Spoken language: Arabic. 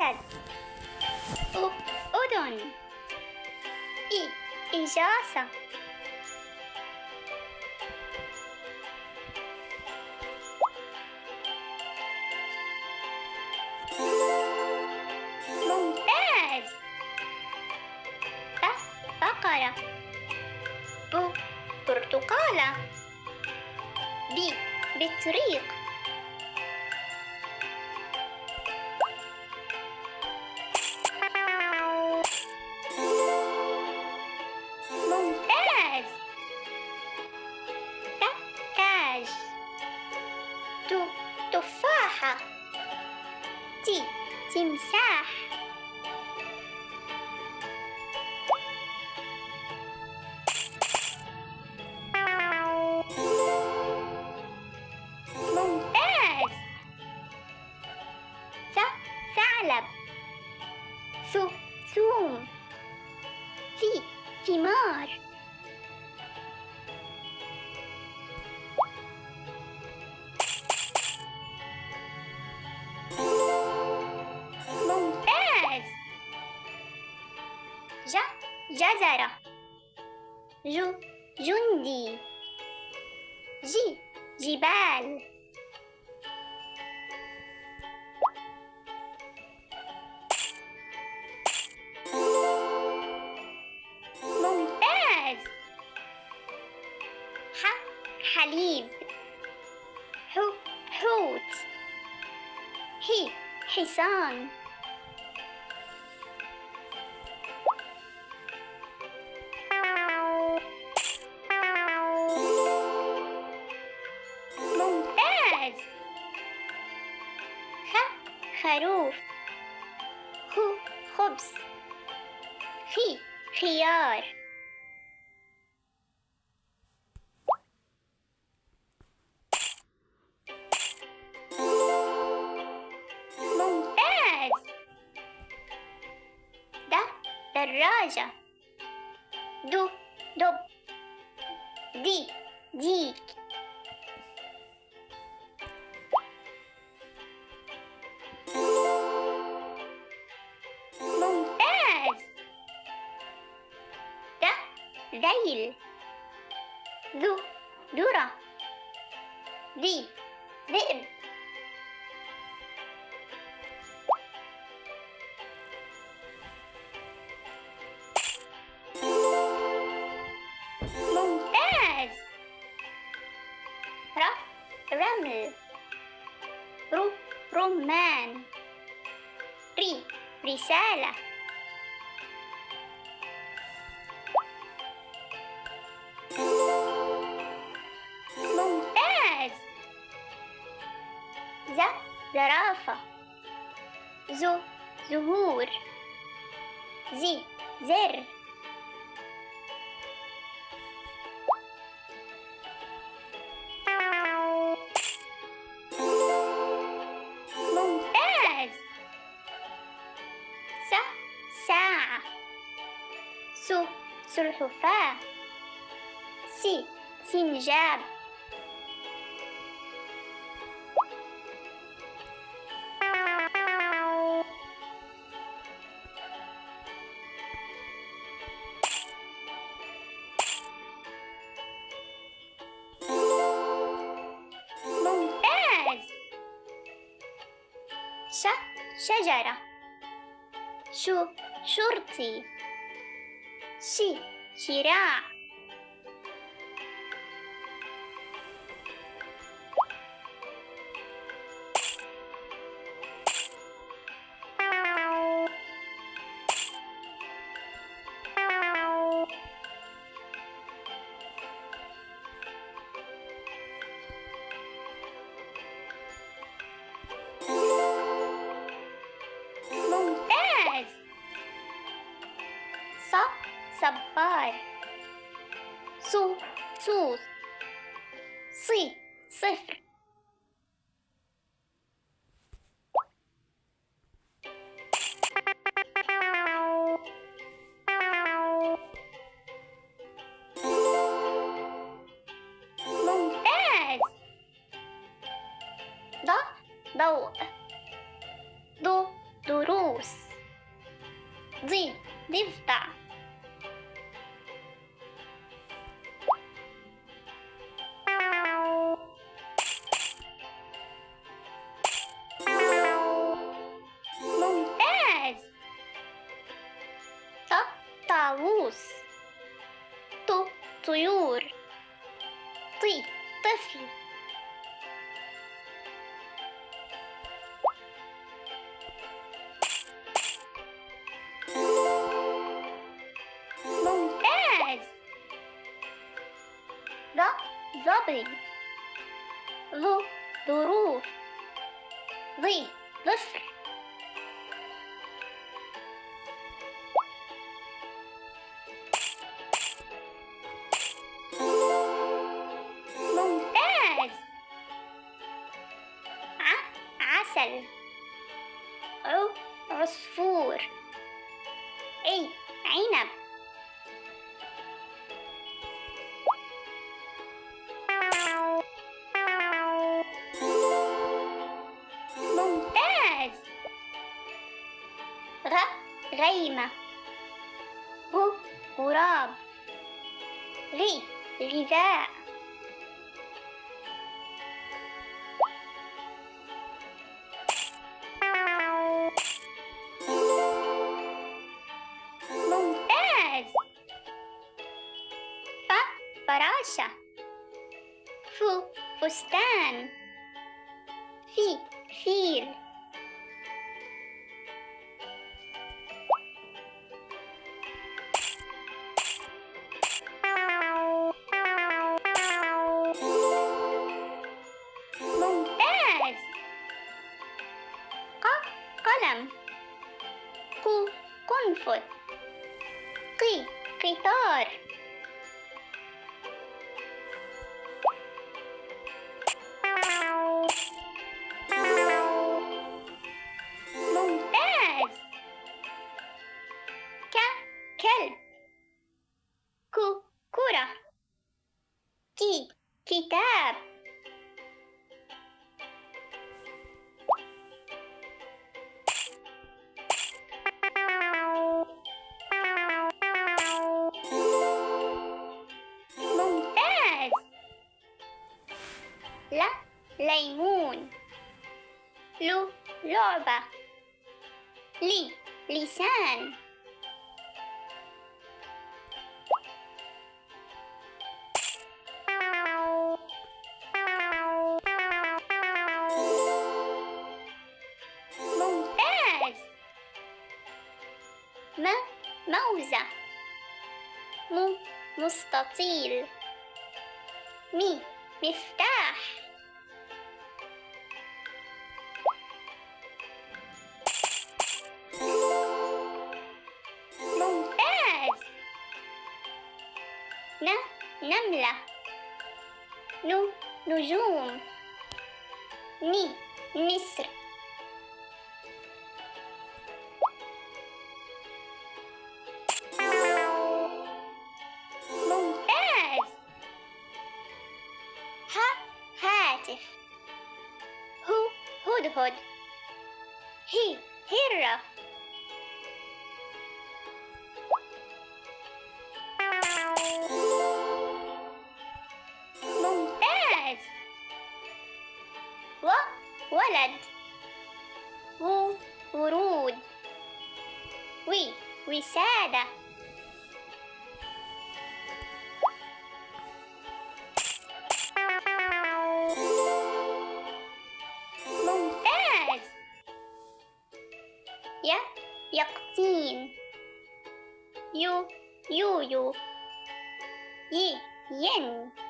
أسد. أذن. إجازة. ممتاز. بقرة. برتقالة. بطريق. ممتاز. تاج. تفاحة. تمساح. ممتاز. ثعلب. ثوم. ثمار. ممتاز. جزرة. جندي. جبال. ممتاز. حليب. حوت. حصان. ممتاز. خروف. خبز. خيار. ممتاز. دراجة. دب. ديك. ممتاز. ذيل. ذرة. ذئب. ممتاز. رمل. رمان. رسالة. ممتاز. زرافة. زهور. زر. ممتاز. ساعة. سلحفاة. سنجاب. ممتاز. شجرة. شرطي. شراع. ممتاز. صبار. صوص. صفر. ممتاز. ضوء. دروس. ضفدع. ممتاز. طاووس. طيور. طفل. ممتاز. ظبي. ظروف. ظفر. ممتاز. عسل. عصفور. عنب. ممتاز. غيمة. غراب. غذاء. ممتاز. فراشة. فستان. فيل. ممتاز. قلم. قنفذ. قطار. ممتاز. كلب. كرة. كتاب. ممتاز. ليمون. لعبة. لسان. ممتاز. موزة. مستطيل. مفتاح. ممتاز. نملة. نجوم. نسر. ممتاز. هاتف. هدهد. هرة. ممتاز. ولد. ورود. وسادة. ممتاز. يقطين. يويو. ين.